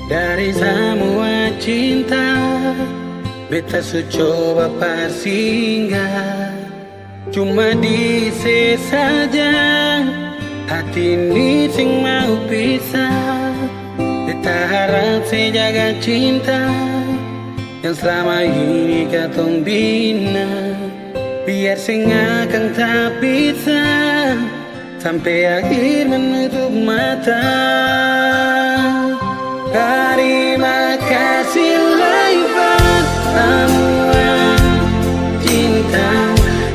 Dari semua cinta beta su coba singgah, cuma dice saja hati ini sing mau pisah. Beta harap saya jaga cinta yang selama ini katong bina, biar sing akan tak bisa sampai akhir menutup mata. Terima kasih lewat semua cinta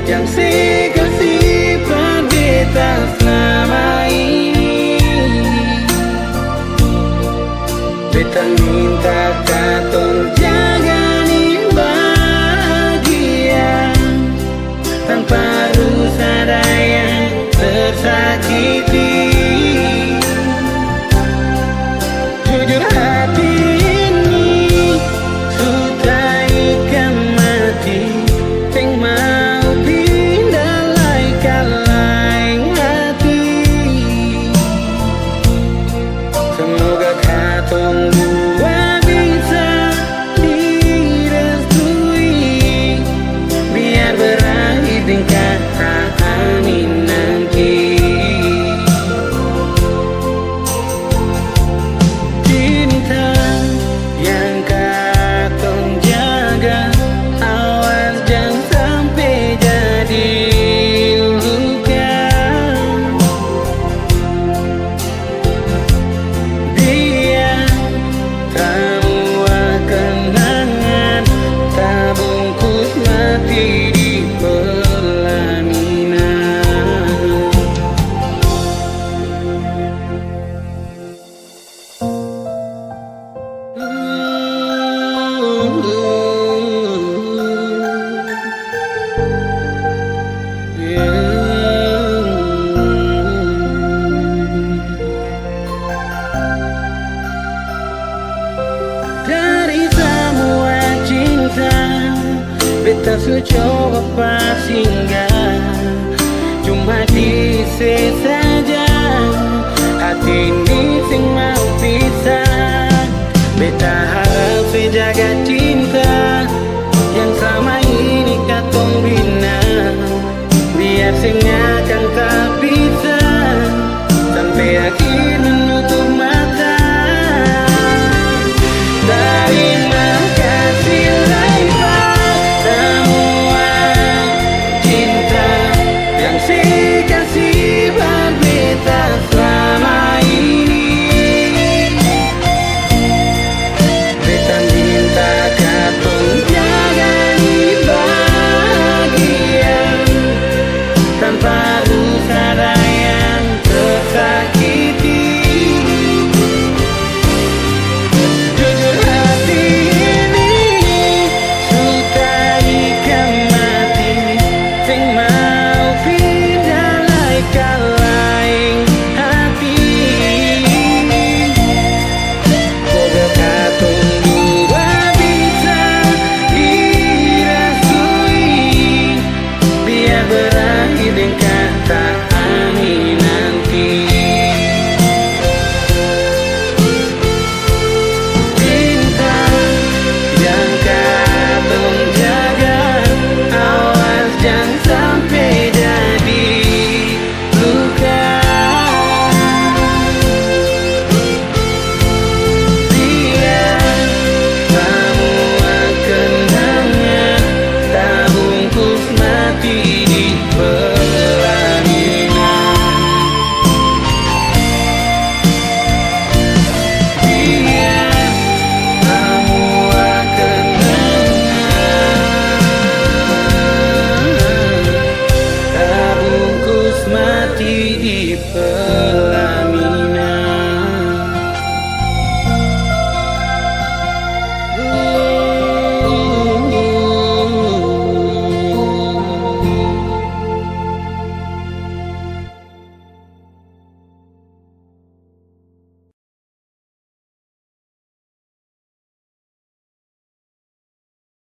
yang saya kasih pada beta selama ini. Beta minta katong jaga ni bahagia tanpa harus ada yang tersakiti. Jujur hati ini sudah ikan mati, sing mau pindah lai ke lain hati. Semoga katong dua bisa direstui, biar berakhir tingkat amin nanti. Dari semua cinta beta su coba singgah, cuma dice saja hati ini sing mau pisah. Beta harap saya jaga cinta